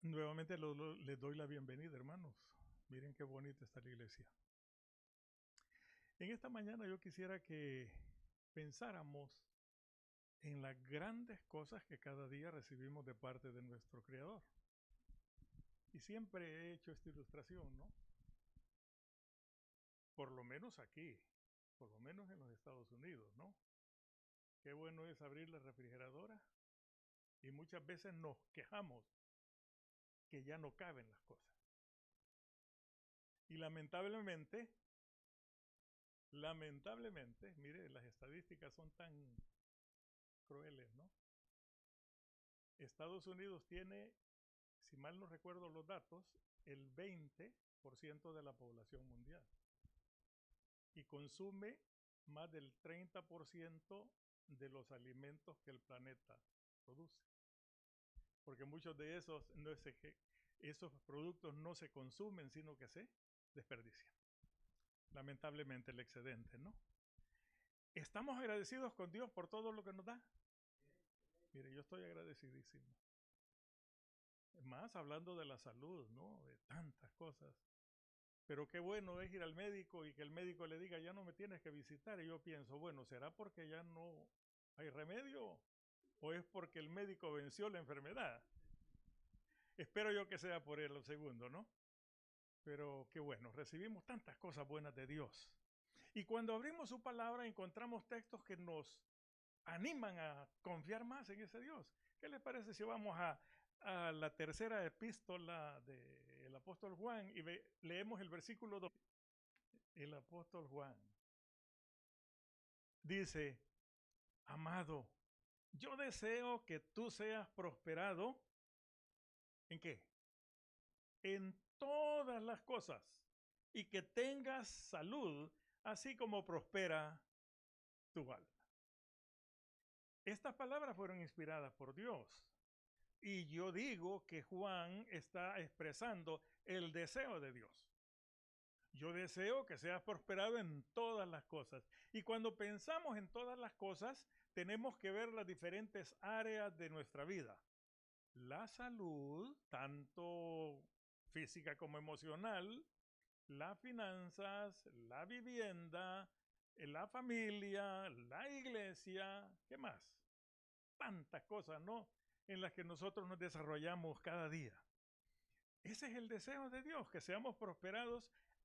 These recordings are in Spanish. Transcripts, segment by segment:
Nuevamente les doy la bienvenida, hermanos. Miren qué bonita está la iglesia. En esta mañana yo quisiera que pensáramos en las grandes cosas que cada día recibimos de parte de nuestro Creador. Y siempre he hecho esta ilustración, ¿no? Por lo menos aquí, por lo menos en los Estados Unidos, ¿no? Qué bueno es abrir la refrigeradora y muchas veces nos quejamos que ya no caben las cosas. Y lamentablemente, mire, las estadísticas son tan crueles, ¿no? Estados Unidos tiene, si mal no recuerdo los datos, el 20% de la población mundial y consume más del 30% de los alimentos que el planeta produce. Porque muchos de esos productos no se consumen, sino que se desperdician. Lamentablemente el excedente, ¿no? ¿Estamos agradecidos con Dios por todo lo que nos da? Mire, yo estoy agradecidísimo. Más hablando de la salud, ¿no? De tantas cosas. Pero qué bueno es ir al médico y que el médico le diga, ya no me tienes que visitar. Y yo pienso, bueno, ¿será porque ya no hay remedio? ¿O es porque el médico venció la enfermedad? Espero yo que sea por el segundo, ¿no? Pero qué bueno, recibimos tantas cosas buenas de Dios. Y cuando abrimos su palabra encontramos textos que nos animan a confiar más en ese Dios. ¿Qué les parece si vamos a la tercera epístola del apóstol Juan y leemos el versículo 2? El apóstol Juan dice, amado, yo deseo que tú seas prosperado. ¿En qué? En todas las cosas y que tengas salud, así como prospera tu alma. Estas palabras fueron inspiradas por Dios. Y yo digo que Juan está expresando el deseo de Dios. Yo deseo que seas prosperado en todas las cosas. Y cuando pensamos en todas las cosas, tenemos que ver las diferentes áreas de nuestra vida. La salud, tanto física como emocional, las finanzas, la vivienda, la familia, la iglesia, ¿qué más? Tantas cosas, ¿no? En las que nosotros nos desarrollamos cada día. Ese es el deseo de Dios, que seamos prosperados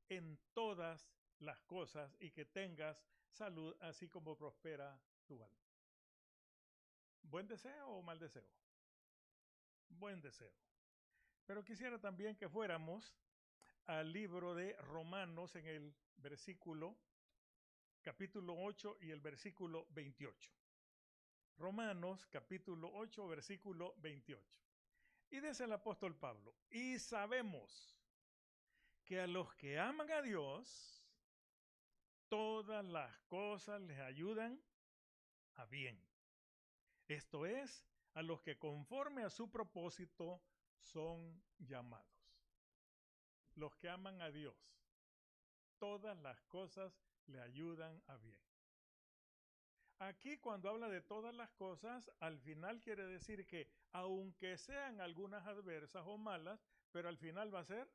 en todas las cosas y que tengas salud, así como prospera tu alma. ¿Buen deseo o mal deseo? Buen deseo. Pero quisiera también que fuéramos al libro de Romanos en el capítulo 8 y el versículo 28. Romanos capítulo 8, versículo 28. Y dice el apóstol Pablo, y sabemos que a los que aman a Dios, todas las cosas les ayudan a bien. Esto es, a los que conforme a su propósito son llamados. Los que aman a Dios, todas las cosas le ayudan a bien. Aquí cuando habla de todas las cosas, al final quiere decir que aunque sean algunas adversas o malas, pero al final va a ser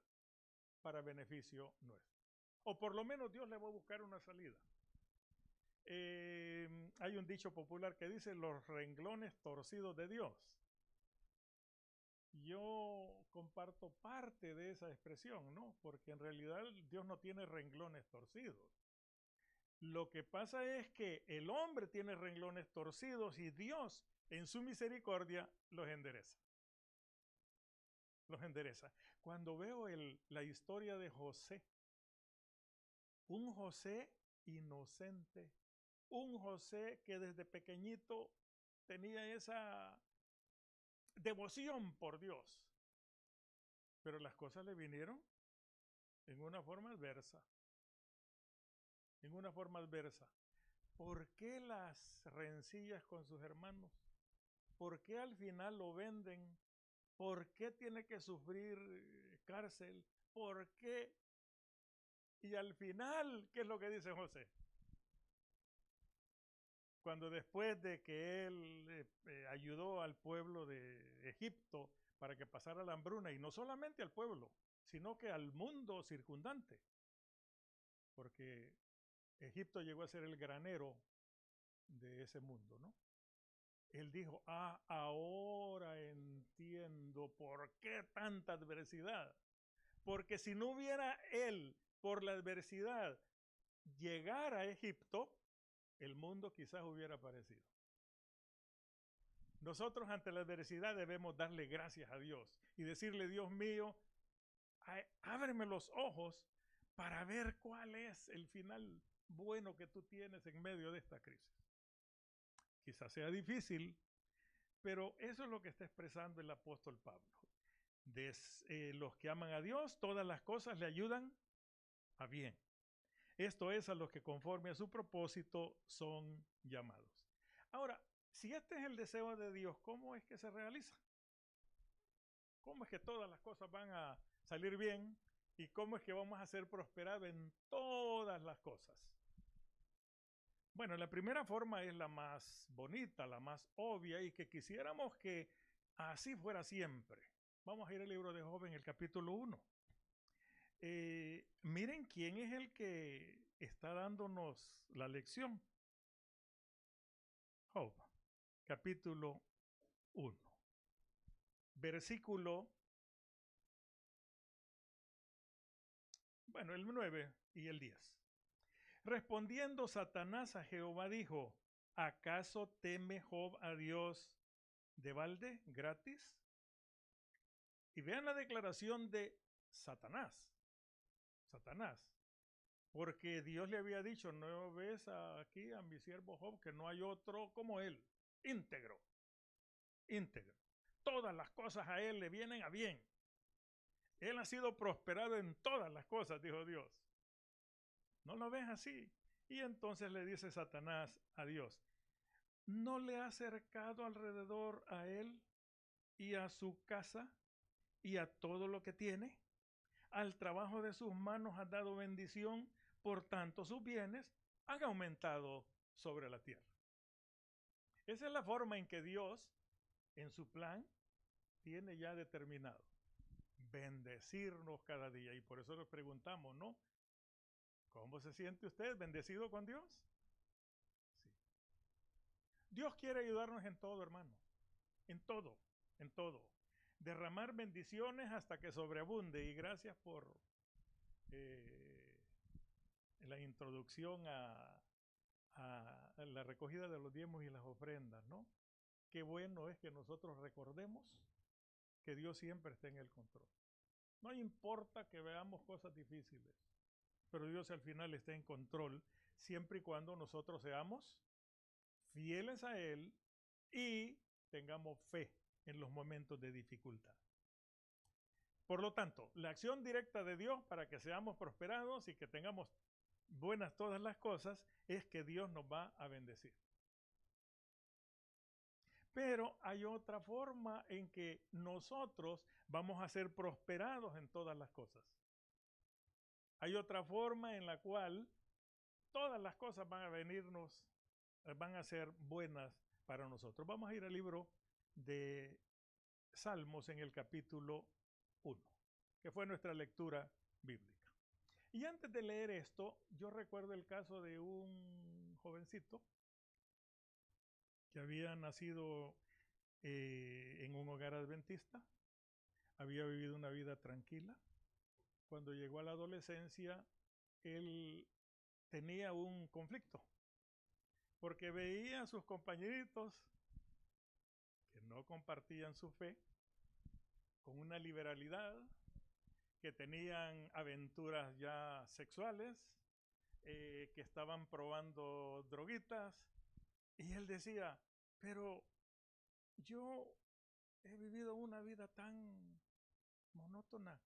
para beneficio nuestro. O por lo menos Dios le va a buscar una salida. Hay un dicho popular que dice los renglones torcidos de Dios. Yo comparto parte de esa expresión, ¿no? Porque en realidad Dios no tiene renglones torcidos. Lo que pasa es que el hombre tiene renglones torcidos y Dios en su misericordia los endereza. Los endereza. Cuando veo la historia de José, un José inocente, un José que desde pequeñito tenía esa devoción por Dios, pero las cosas le vinieron en una forma adversa. En una forma adversa. ¿Por qué las rencillas con sus hermanos? ¿Por qué al final lo venden? ¿Por qué tiene que sufrir cárcel? ¿Por qué? Y al final, ¿qué es lo que dice José? cuando después de que él ayudó al pueblo de Egipto para que pasara la hambruna, y no solamente al pueblo, sino que al mundo circundante, porque Egipto llegó a ser el granero de ese mundo, ¿no? Él dijo, ahora entiendo por qué tanta adversidad. Porque si no hubiera él, por la adversidad, llegar a Egipto, el mundo quizás hubiera aparecido. Nosotros ante la adversidad debemos darle gracias a Dios y decirle, Dios mío, ábreme los ojos para ver cuál es el final bueno que tú tienes en medio de esta crisis. Quizás sea difícil, pero eso es lo que está expresando el apóstol Pablo. Los que aman a Dios, todas las cosas le ayudan a bien. Esto es, a los que conforme a su propósito son llamados. Ahora, si este es el deseo de Dios, ¿cómo es que se realiza? ¿Cómo es que todas las cosas van a salir bien? ¿Y cómo es que vamos a ser prosperados en todas las cosas? Bueno, la primera forma es la más bonita, la más obvia, y que quisiéramos que así fuera siempre. Vamos a ir al libro de Job en el capítulo 1. Miren quién es el que está dándonos la lección. Job, capítulo 1, versículo, el 9 y el 10. Respondiendo Satanás a Jehová dijo, ¿acaso teme Job a Dios de balde, gratis? Y vean la declaración de Satanás. Porque Dios le había dicho, no ves aquí a mi siervo Job, que no hay otro como él, íntegro. Todas las cosas a él le vienen a bien. Él ha sido prosperado en todas las cosas, dijo Dios. ¿No lo ves así? Y entonces le dice Satanás a Dios, ¿no le ha cercado alrededor a él y a su casa y a todo lo que tiene? Al trabajo de sus manos ha dado bendición, por tanto sus bienes han aumentado sobre la tierra. Esa es la forma en que Dios, en su plan, tiene ya determinado bendecirnos cada día. Y por eso nos preguntamos, ¿no? ¿Cómo se siente usted? ¿Bendecido con Dios? Sí. Dios quiere ayudarnos en todo, hermano. En todo, en todo. Derramar bendiciones hasta que sobreabunde. Y gracias por la introducción a la recogida de los diezmos y las ofrendas, ¿no? Qué bueno es que nosotros recordemos que Dios siempre está en el control. No importa que veamos cosas difíciles, pero Dios al final está en control siempre y cuando nosotros seamos fieles a Él y tengamos fe en los momentos de dificultad. Por lo tanto, la acción directa de Dios para que seamos prosperados y que tengamos buenas todas las cosas es que Dios nos va a bendecir. Pero hay otra forma en que nosotros vamos a ser prosperados en todas las cosas. Hay otra forma en la cual todas las cosas van a ser buenas para nosotros. Vamos a ir al libro de Salmos en el capítulo 1, que fue nuestra lectura bíblica. Y antes de leer esto, yo recuerdo el caso de un jovencito que había nacido en un hogar adventista, había vivido una vida tranquila. Cuando llegó a la adolescencia, él tenía un conflicto, porque veía a sus compañeritos que no compartían su fe, con una liberalidad, que tenían aventuras ya sexuales, que estaban probando droguitas, y él decía, pero yo he vivido una vida tan monótona,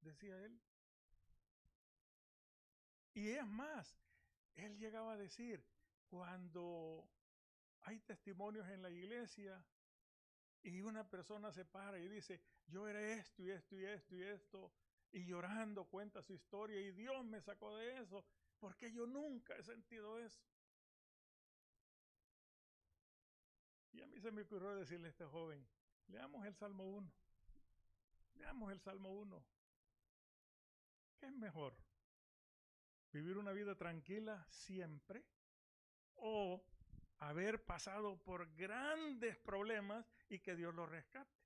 decía él. Y es más, él llegaba a decir, cuando hay testimonios en la iglesia y una persona se para y dice, yo era esto y esto y esto y esto, y llorando cuenta su historia y Dios me sacó de eso, porque yo nunca he sentido eso. se me ocurrió decirle a este joven, leamos el Salmo 1, leamos el Salmo 1. ¿Qué es mejor? ¿Vivir una vida tranquila siempre? ¿O haber pasado por grandes problemas y que Dios los rescate?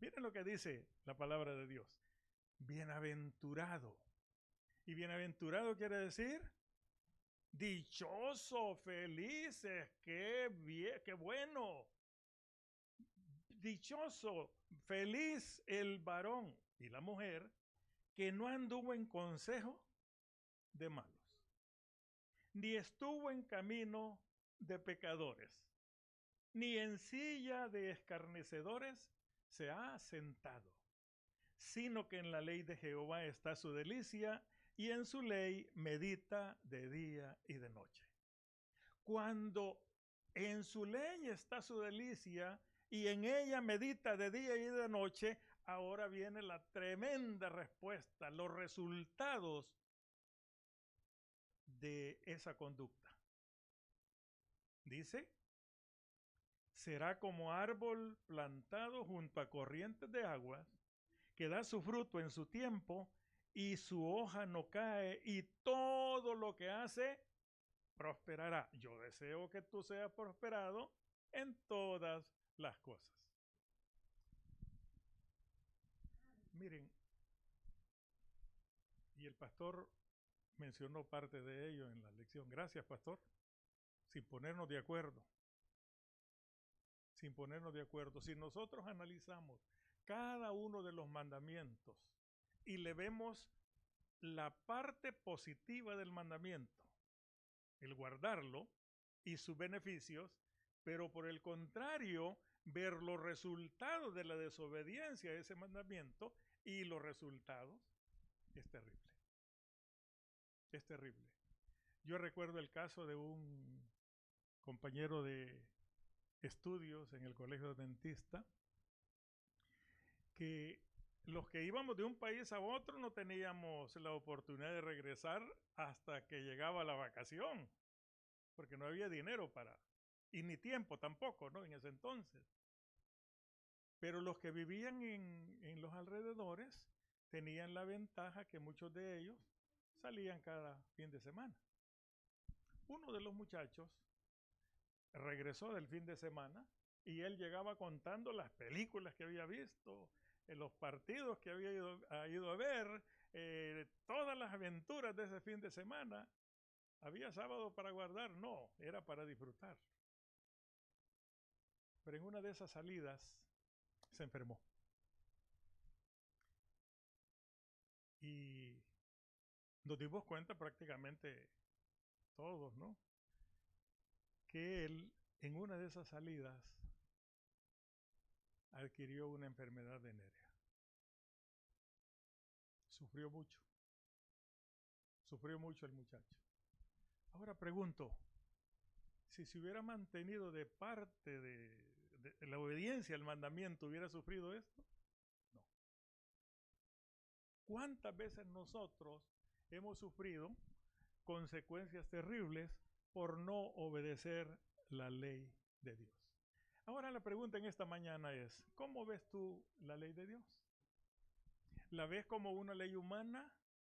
Miren lo que dice la palabra de Dios. Bienaventurado. Y bienaventurado quiere decir dichoso, felices, qué bien, qué bueno. Dichoso, feliz el varón y la mujer que no anduvo en consejo de malos, ni estuvo en camino de pecadores, ni en silla de escarnecedores se ha sentado, sino que en la ley de Jehová está su delicia, y en su ley medita de día y de noche. Cuando en su ley está su delicia y en ella medita de día y de noche, ahora viene la tremenda respuesta, los resultados de esa conducta. Dice, será como árbol plantado junto a corrientes de aguas, que da su fruto en su tiempo y su hoja no cae, y todo lo que hace prosperará. Yo deseo que tú seas prosperado en todas las cosas. Miren, y el pastor mencionó parte de ello en la lección. Gracias, pastor. Sin ponernos de acuerdo. Sin ponernos de acuerdo. Si nosotros analizamos cada uno de los mandamientos y le vemos la parte positiva del mandamiento, el guardarlo y sus beneficios, pero por el contrario, ver los resultados de la desobediencia a ese mandamiento, y los resultados es terrible. Es terrible. Yo recuerdo el caso de un compañero de estudios en el colegio dentista, que los que íbamos de un país a otro no teníamos la oportunidad de regresar hasta que llegaba la vacación, porque no había dinero para, y ni tiempo tampoco, ¿no? En ese entonces. Pero los que vivían en los alrededores tenían la ventaja que muchos de ellos salían cada fin de semana. Uno de los muchachos regresó del fin de semana y él llegaba contando las películas que había visto, los partidos que había ido a ver, todas las aventuras de ese fin de semana. ¿Había sábado para guardar? No, era para disfrutar. Pero en una de esas salidas se enfermó. Y nos dimos cuenta prácticamente todos, ¿no? Que él en una de esas salidas adquirió una enfermedad venérea. Sufrió mucho el muchacho. Ahora pregunto, si se hubiera mantenido de parte de la obediencia al mandamiento, ¿hubiera sufrido esto? No. ¿Cuántas veces nosotros hemos sufrido consecuencias terribles por no obedecer la ley de Dios? Ahora la pregunta en esta mañana es, ¿cómo ves tú la ley de Dios? ¿La ves como una ley humana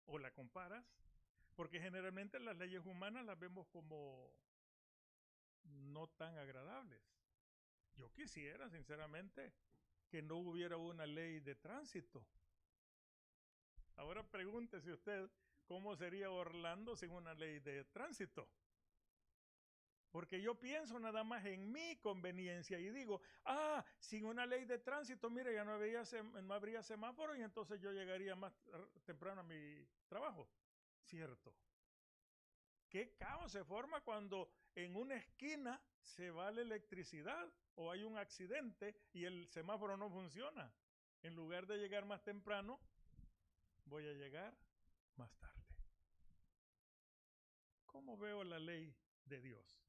o la comparas? Porque generalmente las leyes humanas las vemos como no tan agradables. Yo quisiera, sinceramente, que no hubiera una ley de tránsito. Ahora pregúntese usted, ¿cómo sería Orlando sin una ley de tránsito? Porque yo pienso nada más en mi conveniencia y digo, sin una ley de tránsito, mire, ya no habría semáforo y entonces yo llegaría más temprano a mi trabajo. Cierto. ¿Qué caos se forma cuando en una esquina se va la electricidad o hay un accidente y el semáforo no funciona? En lugar de llegar más temprano, voy a llegar más tarde. ¿Cómo veo la ley de Dios?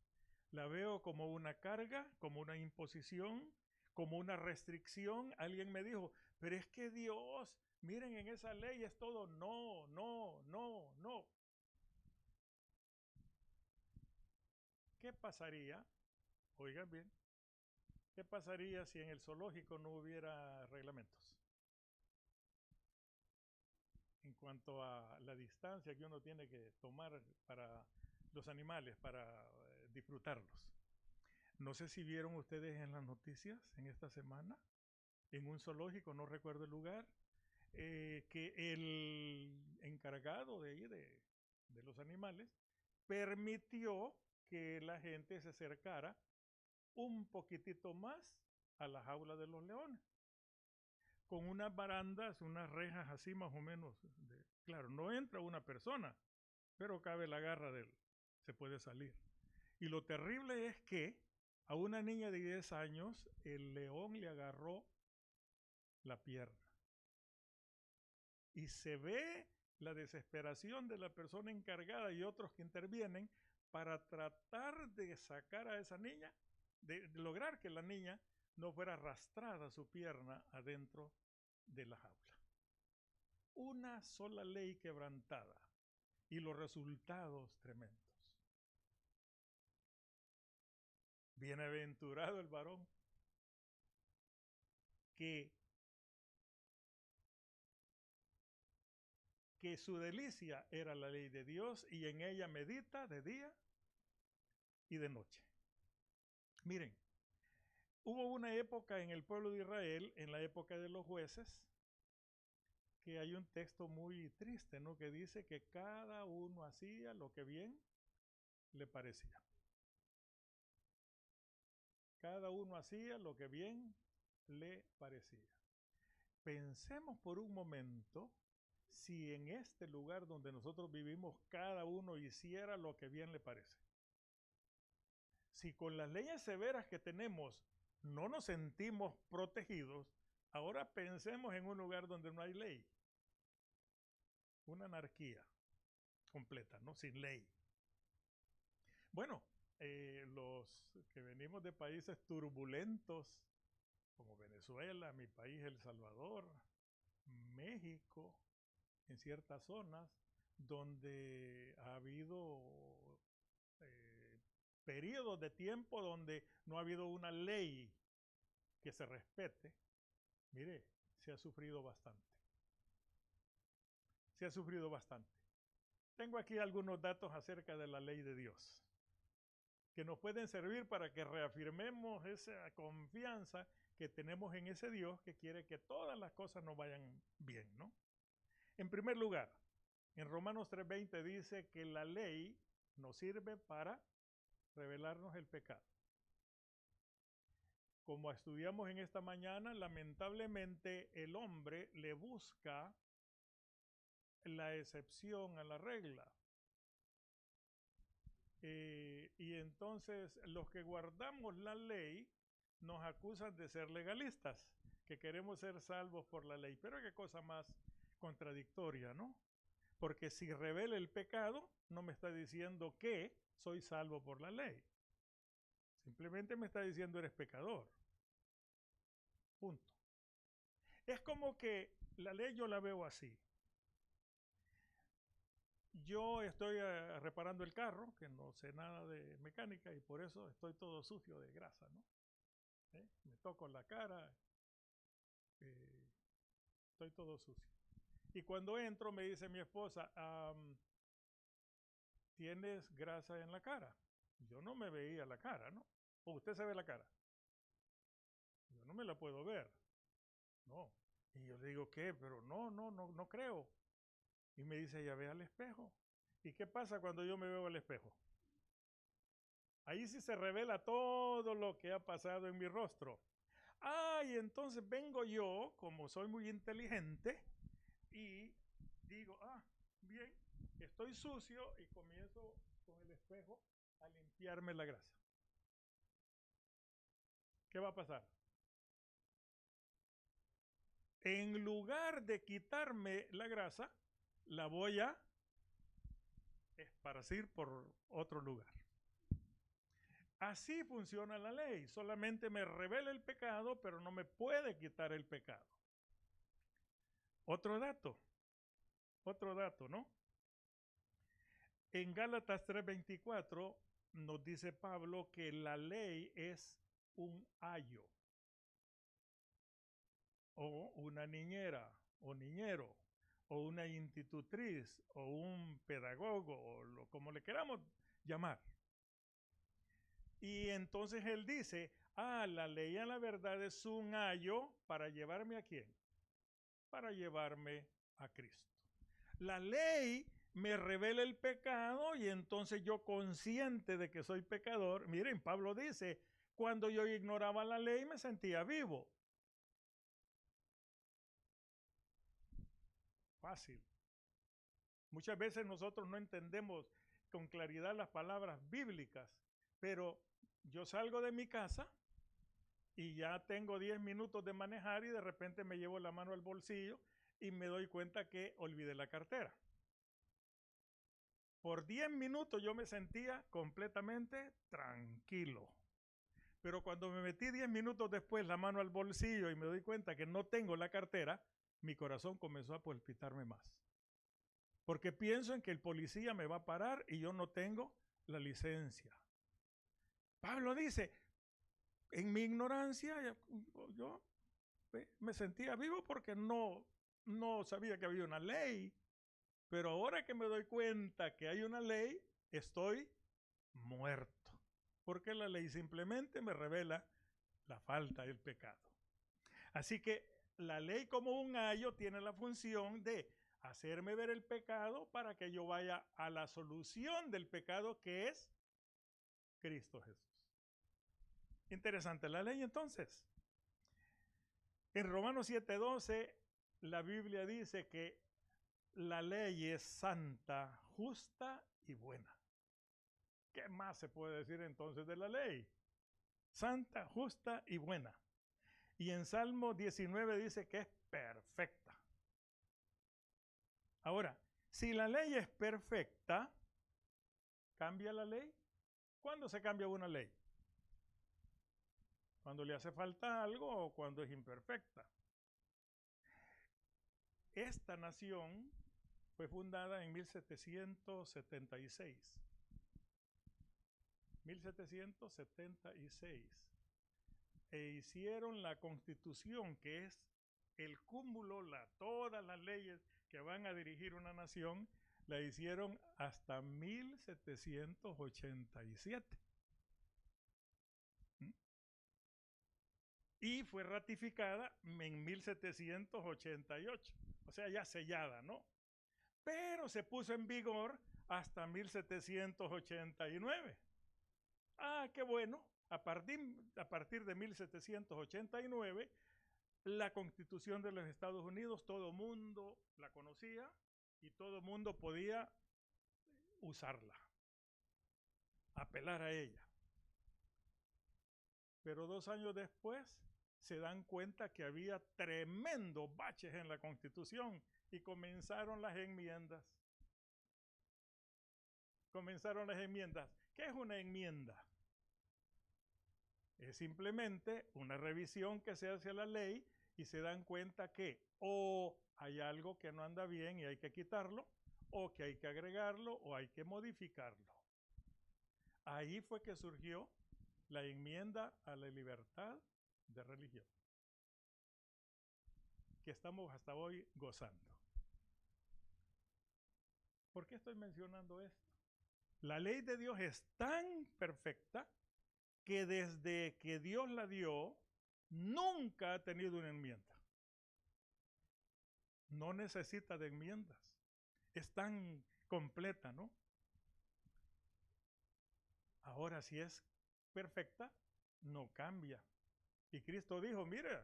La veo como una carga, como una imposición, como una restricción. Alguien me dijo, pero es que Dios, miren, en esa ley es todo no, no, no, no. ¿Qué pasaría Oigan bien, ¿qué pasaría si en el zoológico no hubiera reglamentos en cuanto a la distancia que uno tiene que tomar para los animales, para disfrutarlos? No sé si vieron ustedes en las noticias en esta semana, en un zoológico, no recuerdo el lugar, que el encargado de ahí de los animales permitió que la gente se acercara un poquitito más a la jaula de los leones, con unas barandas, unas rejas así más o menos. Claro, no entra una persona, pero cabe la garra de él, se puede salir. Y lo terrible es que a una niña de 10 años el león le agarró la pierna. Y se ve la desesperación de la persona encargada y otros que intervienen para tratar de sacar a esa niña, de lograr que la niña no fuera arrastrada su pierna adentro de la jaula. Una sola ley quebrantada y los resultados tremendos. Bienaventurado el varón que su delicia era la ley de Dios y en ella medita de día y de noche. Miren, hubo una época en el pueblo de Israel, en la época de los jueces, que hay un texto muy triste, ¿no? Que dice que cada uno hacía lo que bien le parecía. Cada uno hacía lo que bien le parecía. Pensemos por un momento si en este lugar donde nosotros vivimos cada uno hiciera lo que bien le parece. Si con las leyes severas que tenemos no nos sentimos protegidos, ahora pensemos en un lugar donde no hay ley. Una anarquía completa, ¿no? Sin ley. Bueno, los que venimos de países turbulentos, como Venezuela, mi país, El Salvador, México, en ciertas zonas donde ha habido periodos de tiempo donde no ha habido una ley que se respete, mire, se ha sufrido bastante. Se ha sufrido bastante. Tengo aquí algunos datos acerca de la ley de Dios que nos pueden servir para que reafirmemos esa confianza que tenemos en ese Dios que quiere que todas las cosas nos vayan bien, ¿no? En primer lugar, en Romanos 3:20 dice que la ley nos sirve para revelarnos el pecado. Como estudiamos en esta mañana, lamentablemente el hombre le busca la excepción a la regla. Y entonces los que guardamos la ley nos acusan de ser legalistas, que queremos ser salvos por la ley. Pero qué cosa más contradictoria, ¿no? Porque si revela el pecado, no me está diciendo que soy salvo por la ley. Simplemente me está diciendo eres pecador. Punto. Es como que la ley yo la veo así. Yo estoy reparando el carro, que no sé nada de mecánica y por eso estoy todo sucio de grasa, ¿no? Me toco la cara, estoy todo sucio. Y cuando entro me dice mi esposa, ¿tienes grasa en la cara? Yo no me veía la cara, ¿no? ¿O usted se ve la cara? Yo no me la puedo ver. No. Y yo le digo, ¿qué? Pero no creo. Y me dice, ya ve al espejo. ¿Y qué pasa cuando yo me veo al espejo? Ahí sí se revela todo lo que ha pasado en mi rostro. Y entonces vengo yo, como soy muy inteligente, y digo, bien, estoy sucio y comienzo con el espejo a limpiarme la grasa. ¿Qué va a pasar? En lugar de quitarme la grasa, la voy a esparcir por otro lugar. Así funciona la ley. Solamente me revela el pecado, pero no me puede quitar el pecado. Otro dato, ¿no? En Gálatas 3:24 nos dice Pablo que la ley es un ayo o una niñera o niñero o una institutriz o un pedagogo o como le queramos llamar. Y entonces él dice, la ley en la verdad es un ayo para llevarme ¿a quién? Para llevarme a Cristo. La ley me revela el pecado y entonces yo consciente de que soy pecador, miren, Pablo dice, cuando yo ignoraba la ley me sentía vivo. Fácil. Muchas veces nosotros no entendemos con claridad las palabras bíblicas, pero yo salgo de mi casa y ya tengo 10 minutos de manejar y de repente me llevo la mano al bolsillo y me doy cuenta que olvidé la cartera. Por 10 minutos yo me sentía completamente tranquilo. Pero cuando me metí 10 minutos después la mano al bolsillo y me doy cuenta que no tengo la cartera, mi corazón comenzó a palpitarme más. Porque pienso en que el policía me va a parar y yo no tengo la licencia. Pablo dice, en mi ignorancia yo me sentía vivo porque no sabía que había una ley. Pero ahora que me doy cuenta que hay una ley, estoy muerto. Porque la ley simplemente me revela la falta del pecado. Así que la ley como un ayo tiene la función de hacerme ver el pecado para que yo vaya a la solución del pecado que es Cristo Jesús. Interesante la ley entonces. En Romanos 7:12 la Biblia dice que la ley es santa, justa y buena. ¿Qué más se puede decir entonces de la ley? Santa, justa y buena. Y en Salmo 19 dice que es perfecta. Ahora, si la ley es perfecta, ¿cambia la ley? ¿Cuándo se cambia una ley? ¿Cuando le hace falta algo o cuando es imperfecta? Esta nación fue fundada en 1776. 1776. E hicieron la Constitución, que es el cúmulo, todas las leyes que van a dirigir una nación, la hicieron hasta 1787. Y fue ratificada en 1788, o sea, ya sellada, ¿no? Pero se puso en vigor hasta 1789. Qué bueno. A partir de 1789, la Constitución de los Estados Unidos, todo mundo la conocía y todo mundo podía usarla, apelar a ella. Pero 2 años después se dan cuenta que había tremendos baches en la Constitución y comenzaron las enmiendas. ¿Qué es una enmienda? Es simplemente una revisión que se hace a la ley y se dan cuenta que o hay algo que no anda bien y hay que quitarlo, o que hay que agregarlo, o hay que modificarlo. Ahí fue que surgió la enmienda a la libertad de religión, que estamos hasta hoy gozando. ¿Por qué estoy mencionando esto? La ley de Dios es tan perfecta que desde que Dios la dio, nunca ha tenido una enmienda. No necesita de enmiendas. Es tan completa, ¿no? Ahora, si es perfecta, no cambia. Y Cristo dijo, mira,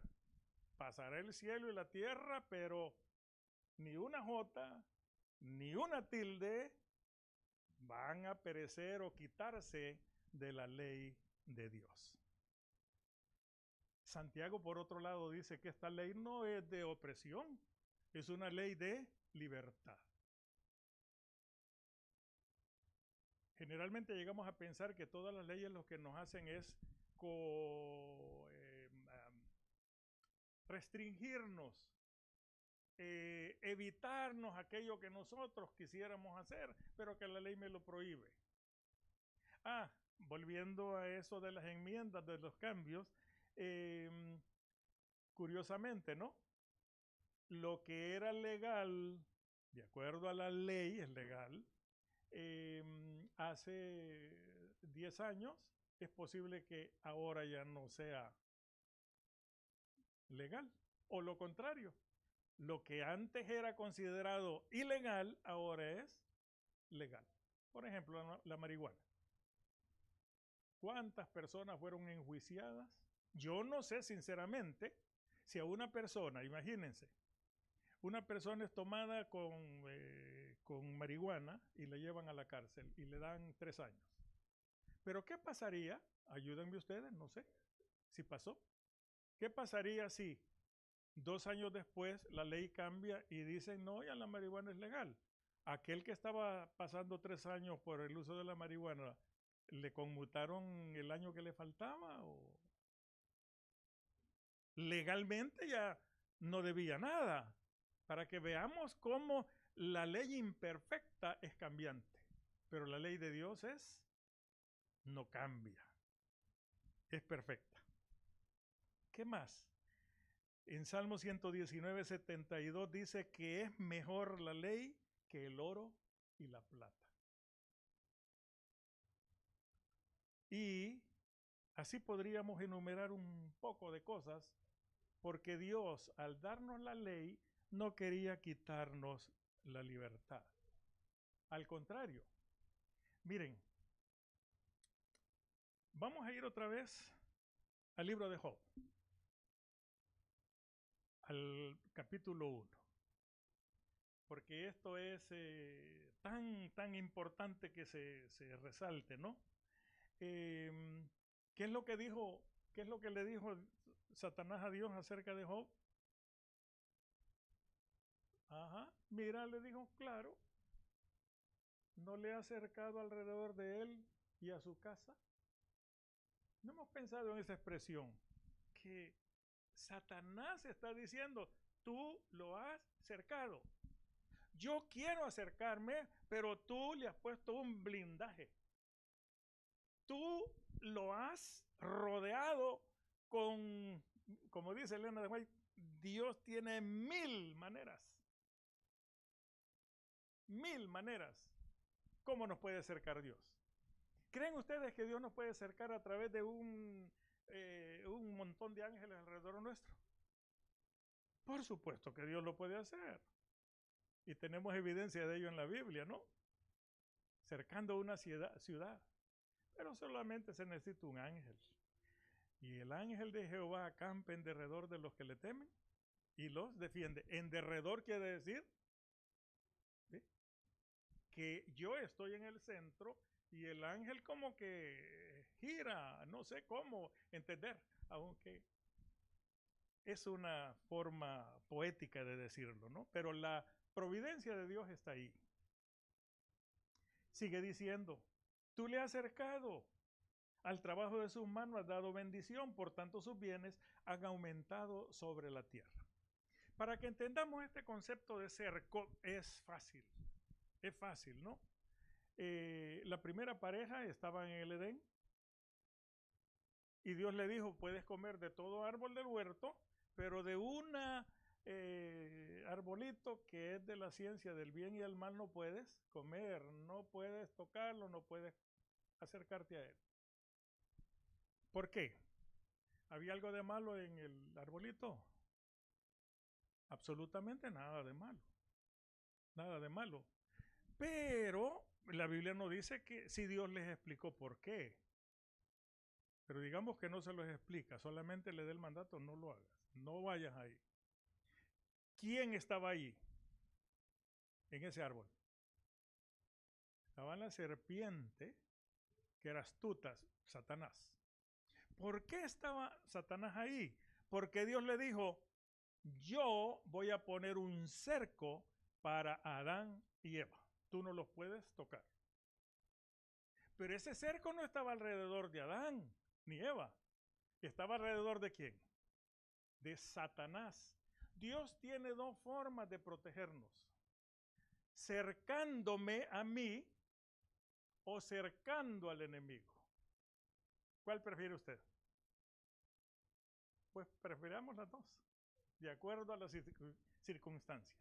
pasará el cielo y la tierra, pero ni una jota, ni una tilde van a perecer o quitarse de la ley de Dios. Santiago, por otro lado, dice que esta ley no es de opresión, es una ley de libertad. Generalmente llegamos a pensar que todas las leyes lo que nos hacen es restringirnos, evitarnos aquello que nosotros quisiéramos hacer, pero que la ley me lo prohíbe. Volviendo a eso de las enmiendas, de los cambios, eh, curiosamente, ¿no? Lo que era legal, de acuerdo a la ley, es legal, hace 10 años, es posible que ahora ya no sea legal. O lo contrario, lo que antes era considerado ilegal, ahora es legal. Por ejemplo, la marihuana. ¿Cuántas personas fueron enjuiciadas? Yo no sé sinceramente si a una persona, imagínense, una persona es tomada con marihuana y la llevan a la cárcel y le dan 3 años. Pero ¿qué pasaría? Ayúdenme ustedes, no sé si pasó. ¿Qué pasaría si 2 años después la ley cambia y dicen no, ya la marihuana es legal? Aquel que estaba pasando 3 años por el uso de la marihuana, ¿le conmutaron el año que le faltaba? ¿O legalmente ya no debía nada? Para que veamos cómo la ley imperfecta es cambiante, pero la ley de Dios no cambia, es perfecta. ¿Qué más? En Salmo 119, 72 dice que es mejor la ley que el oro y la plata. Y así podríamos enumerar un poco de cosas, porque Dios, al darnos la ley, no quería quitarnos la libertad. Al contrario, miren, vamos a ir otra vez al libro de Job, al capítulo 1, porque esto es tan importante que se resalte, ¿no? ¿Qué es lo que dijo, qué es lo que le dijo Satanás a Dios acerca de Job? Ajá, mira, le dijo, claro, no le ha acercado alrededor de él y a su casa. No hemos pensado en esa expresión, que Satanás está diciendo, tú lo has cercado. Yo quiero acercarme, pero tú le has puesto un blindaje. Tú lo has rodeado con, como dice Elena de White, Dios tiene 1000 maneras. 1000 maneras. ¿Cómo nos puede acercar Dios? ¿Creen ustedes que Dios nos puede acercar a través de un montón de ángeles alrededor nuestro? Por supuesto que Dios lo puede hacer. Y tenemos evidencia de ello en la Biblia, ¿no? Cercando una ciudad. Pero solamente se necesita un ángel. Y el ángel de Jehová acampa en derredor de los que le temen y los defiende. En derredor quiere decir, ¿sí?, que yo estoy en el centro y el ángel como que gira, no sé cómo entender, aunque es una forma poética de decirlo, ¿no? Pero la providencia de Dios está ahí. Sigue diciendo, tú le has acercado, al trabajo de sus manos has dado bendición, por tanto sus bienes han aumentado sobre la tierra. Para que entendamos este concepto de cerco es fácil, ¿no? La primera pareja estaba en el Edén y Dios le dijo, puedes comer de todo árbol del huerto, pero de una arbolito que es de la ciencia del bien y el mal no puedes comer, no puedes tocarlo, no puedes acercarte a él. ¿Por qué? ¿Había algo de malo en el arbolito? Absolutamente nada de malo. Nada de malo. Pero la Biblia no dice que si Dios les explicó por qué. Pero digamos que no se los explica, solamente le dé el mandato, no lo hagas, no vayas ahí. ¿Quién estaba ahí en ese árbol? Estaba la serpiente, que era astuta, Satanás. ¿Por qué estaba Satanás ahí? Porque Dios le dijo, yo voy a poner un cerco para Adán y Eva. Tú no los puedes tocar. Pero ese cerco no estaba alrededor de Adán ni Eva. ¿Estaba alrededor de quién? De Satanás. Dios tiene dos formas de protegernos. Cercándome a mí o cercando al enemigo. ¿Cuál prefiere usted? Pues prefiramos las dos, de acuerdo a las circunstancias.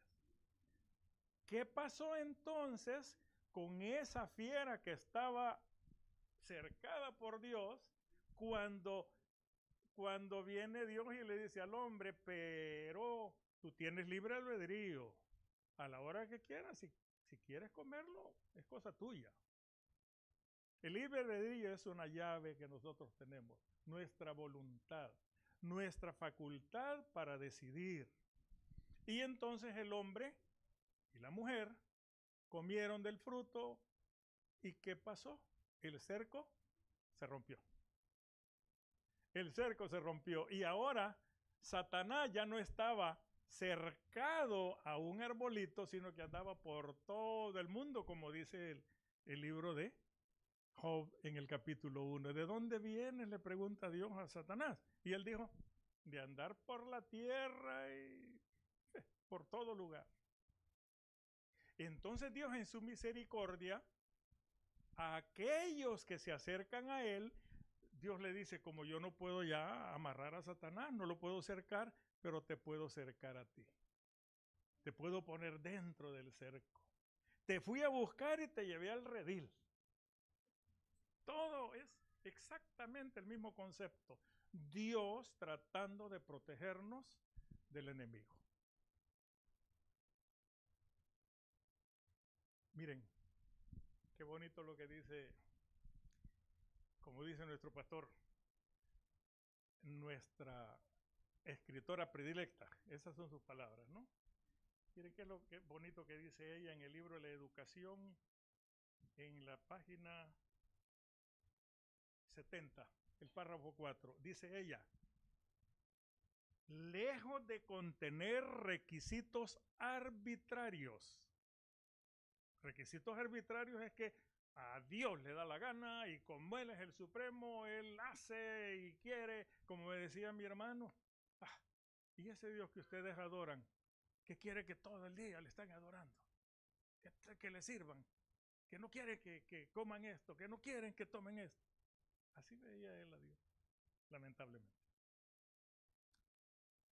¿Qué pasó entonces con esa fiera que estaba cercada por Dios cuando viene Dios y le dice al hombre, pero tú tienes libre albedrío a la hora que quieras, si quieres comerlo, es cosa tuya. El libre albedrío es una llave que nosotros tenemos, nuestra voluntad, nuestra facultad para decidir. Y entonces el hombre y la mujer comieron del fruto, ¿y qué pasó? El cerco se rompió. El cerco se rompió y ahora Satanás ya no estaba cercado a un arbolito, sino que andaba por todo el mundo, como dice el libro de Job en el capítulo 1. ¿De dónde vienes?, le pregunta Dios a Satanás. Y él dijo, de andar por la tierra y por todo lugar. Entonces Dios en su misericordia, a aquellos que se acercan a él, Dios le dice, como yo no puedo ya amarrar a Satanás, no lo puedo cercar, pero te puedo cercar a ti. Te puedo poner dentro del cerco. Te fui a buscar y te llevé al redil. Todo es exactamente el mismo concepto. Dios tratando de protegernos del enemigo. Miren, qué bonito lo que dice, como dice nuestro pastor, nuestra escritora predilecta. Esas son sus palabras, ¿no? Miren qué es lo que bonito que dice ella en el libro La Educación, en la página 70, el párrafo 4. Dice ella, lejos de contener requisitos arbitrarios. Requisitos arbitrarios es que a Dios le da la gana y como Él es el Supremo, Él hace y quiere, como me decía mi hermano. Y ese Dios que ustedes adoran, que quiere que todo el día le están adorando, que le sirvan, que no quieren que coman esto, que no quieren que tomen esto. Así veía él a Dios, lamentablemente.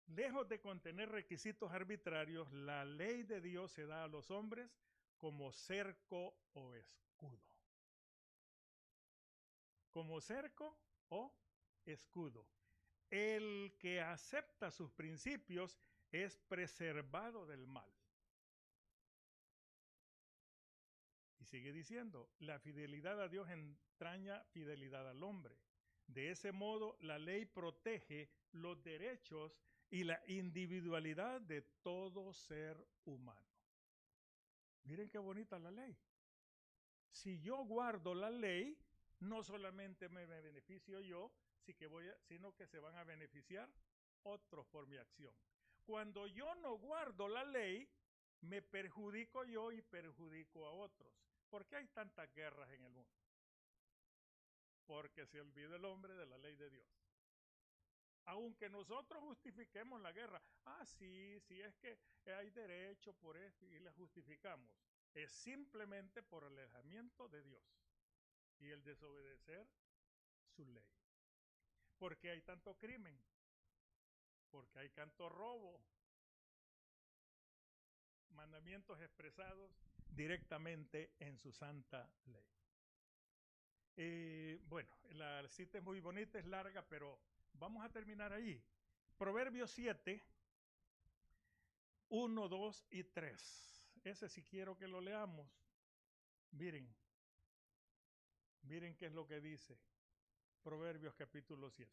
Lejos de contener requisitos arbitrarios, la ley de Dios se da a los hombres como cerco o escudo. Como cerco o escudo. El que acepta sus principios es preservado del mal. Y sigue diciendo, la fidelidad a Dios entraña fidelidad al hombre. De ese modo, la ley protege los derechos y la individualidad de todo ser humano. Miren qué bonita la ley. Si yo guardo la ley, no solamente me beneficio yo, sino que se van a beneficiar otros por mi acción. Cuando yo no guardo la ley, me perjudico yo y perjudico a otros. ¿Por qué hay tantas guerras en el mundo? Porque se olvida el hombre de la ley de Dios. Aunque nosotros justifiquemos la guerra, sí es que hay derecho por esto y la justificamos, es simplemente por el alejamiento de Dios y el desobedecer su ley. Porque hay tanto crimen, porque hay tanto robo, mandamientos expresados directamente en su santa ley. Bueno, la cita es muy bonita, es larga, pero vamos a terminar ahí. Proverbios 7, 1, 2 y 3. Ese sí quiero que lo leamos. Miren qué es lo que dice Proverbios capítulo 7.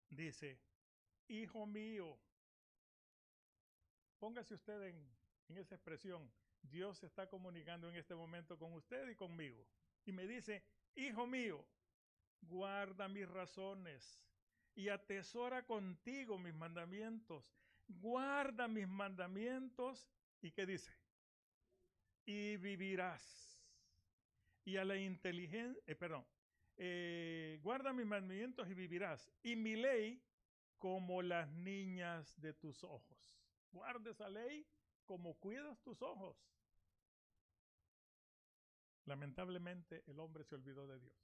Dice, hijo mío, póngase usted en esa expresión. Dios se está comunicando en este momento con usted y conmigo. Y me dice, hijo mío, guarda mis razones y atesora contigo mis mandamientos. Guarda mis mandamientos. ¿Y qué dice? Y vivirás. Y a la inteligencia, guarda mis mandamientos y vivirás. Y mi ley como las niñas de tus ojos. Guarda esa ley como cuidas tus ojos. Lamentablemente, el hombre se olvidó de Dios.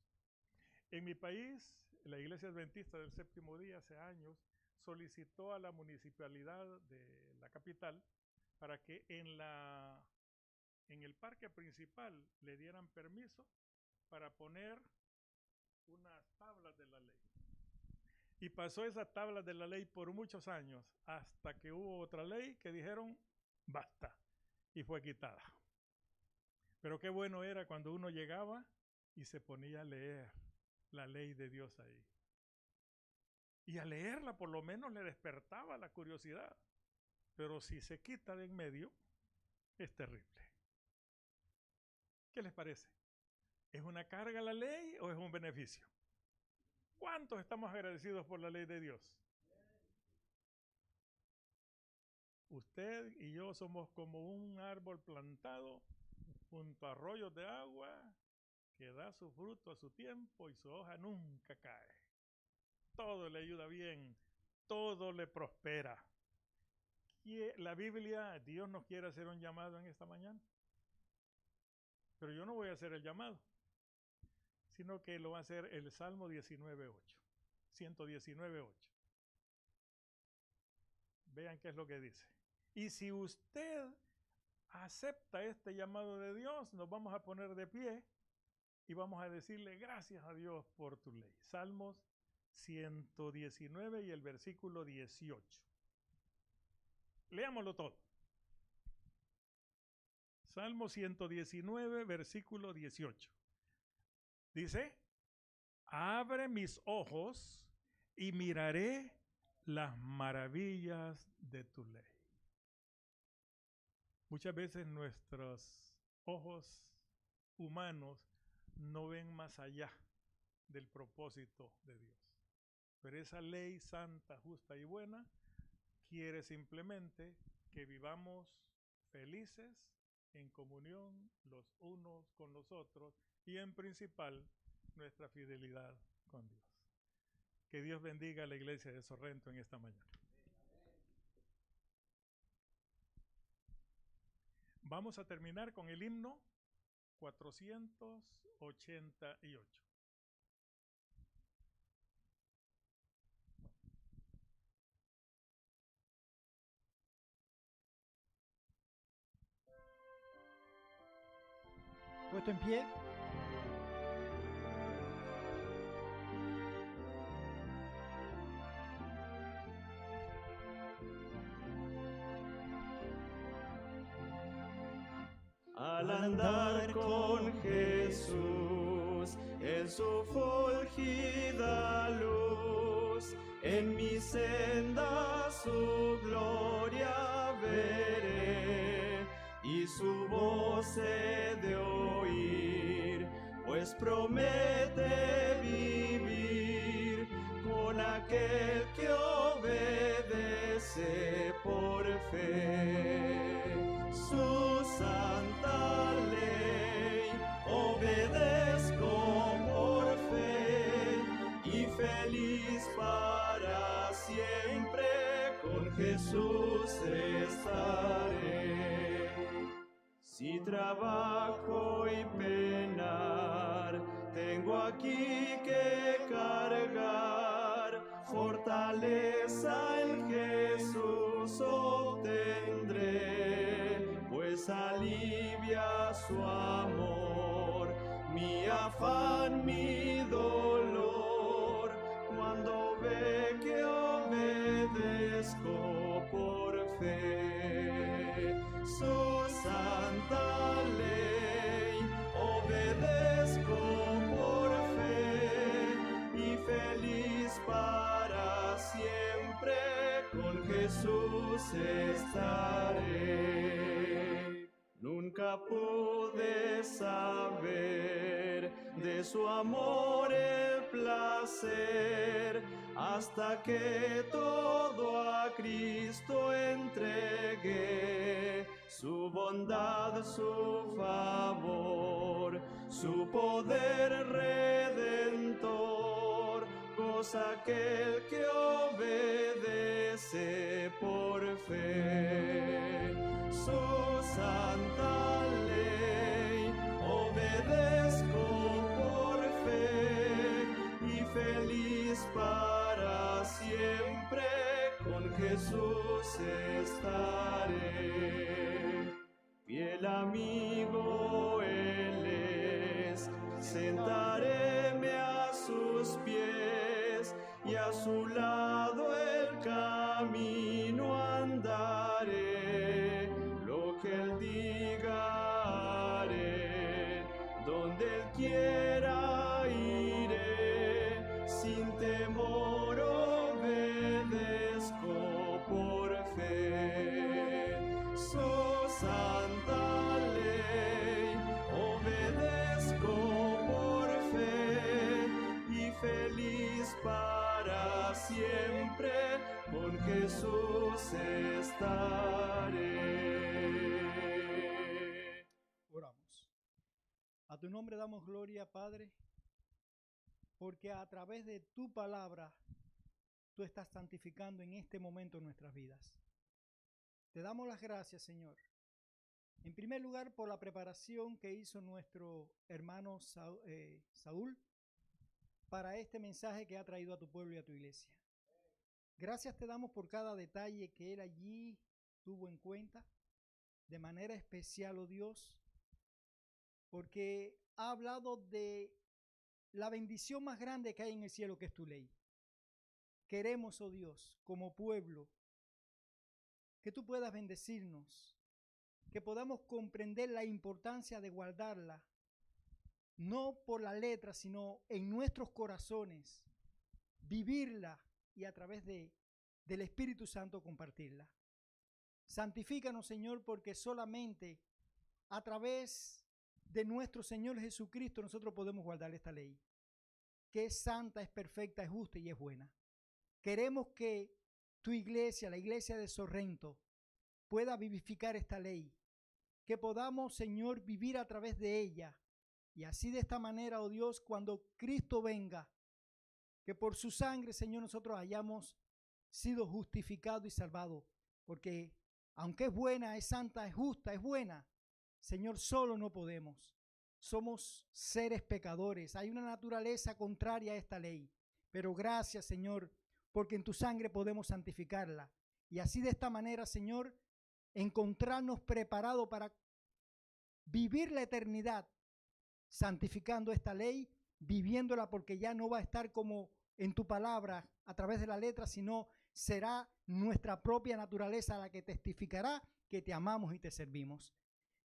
En mi país, la Iglesia Adventista del Séptimo Día, hace años, solicitó a la municipalidad de la capital para que en el parque principal le dieran permiso para poner unas tablas de la ley. Y pasó esa tabla de la ley por muchos años, hasta que hubo otra ley que dijeron, basta, y fue quitada. Pero qué bueno era cuando uno llegaba y se ponía a leer la ley de Dios ahí. Y al leerla por lo menos le despertaba la curiosidad. Pero si se quita de en medio, es terrible. ¿Qué les parece? ¿Es una carga la ley o es un beneficio? ¿Cuántos estamos agradecidos por la ley de Dios? Usted y yo somos como un árbol plantado junto a arroyos de agua que da su fruto a su tiempo y su hoja nunca cae. Todo le ayuda bien, todo le prospera. La Biblia, Dios nos quiere hacer un llamado en esta mañana. Pero yo no voy a hacer el llamado, sino que lo va a hacer el Salmo 19.8, 119.8. Vean qué es lo que dice. Y si usted acepta este llamado de Dios, nos vamos a poner de pie y vamos a decirle gracias a Dios por tu ley. Salmos 119 y el versículo 18. Leámoslo todo. Salmo 119, versículo 18. Dice, abre mis ojos y miraré las maravillas de tu ley. Muchas veces nuestros ojos humanos no ven más allá del propósito de Dios. Pero esa ley santa, justa y buena quiere simplemente que vivamos felices en comunión los unos con los otros y en principal nuestra fidelidad con Dios. Que Dios bendiga a la iglesia de Sorrento en esta mañana. Vamos a terminar con el himno 488. Puesto en pie. Al andar con Jesús en su fulgida luz, en mi senda su gloria veré y su voz he de oír, pues promete vivir con aquel que obedece por fe. Su santa ley obedezco por fe y feliz para siempre con Jesús estaré. Si trabajo y penar, tengo aquí que cargar, fortaleza en Jesús obtendré, pues alivia su amor, mi afán, mi dolor, cuando ve que obedezco por fe. Su santa ley obedezco por fe y feliz para siempre con Jesús estaré. Nunca pude saber de su amor el placer, hasta que todo a Cristo entregué, su bondad, su favor, su poder redentor, goza aquel que obedece por fe. Su santa ley obedece con Jesús estaré. Fiel amigo Él es, sentaréme a sus pies y a su lado el camino andaré. Lo que Él diga haré, donde Él quiera iré, sin temor obedezco por fe. Su santa ley obedezco por fe, y feliz para siempre con Jesús estaré. Oramos. A tu nombre damos gloria, Padre, porque a través de tu palabra tú estás santificando en este momento nuestras vidas. Te damos las gracias, Señor. En primer lugar, por la preparación que hizo nuestro hermano Saúl para este mensaje que ha traído a tu pueblo y a tu iglesia. Gracias te damos por cada detalle que él allí tuvo en cuenta, de manera especial, oh Dios, porque ha hablado de la bendición más grande que hay en el cielo, que es tu ley. Queremos, oh Dios, como pueblo, que tú puedas bendecirnos, que podamos comprender la importancia de guardarla, no por la letra, sino en nuestros corazones, vivirla y a través del Espíritu Santo compartirla. Santifícanos, Señor, porque solamente a través de nuestro Señor Jesucristo nosotros podemos guardar esta ley, que es santa, es perfecta, es justa y es buena. Queremos que tu iglesia, la iglesia de Sorrento, pueda vivificar esta ley, que podamos, Señor, vivir a través de ella, y así de esta manera, oh Dios, cuando Cristo venga, que por su sangre, Señor, nosotros hayamos sido justificados y salvados, porque aunque es buena, es santa, es justa, es buena, Señor, solo no podemos. Somos seres pecadores, hay una naturaleza contraria a esta ley, pero gracias, Señor, porque en tu sangre podemos santificarla, y así de esta manera, Señor, encontrarnos preparados para vivir la eternidad, santificando esta ley, viviéndola, porque ya no va a estar como en tu palabra a través de la letra, sino será nuestra propia naturaleza la que testificará que te amamos y te servimos.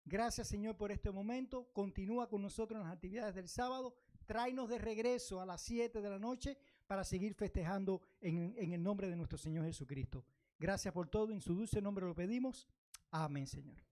Gracias, Señor, por este momento. Continúa con nosotros en las actividades del sábado. Tráenos de regreso a las 7 de la noche para seguir festejando en el nombre de nuestro Señor Jesucristo. Gracias por todo. En su dulce nombre lo pedimos. Amén, Señor.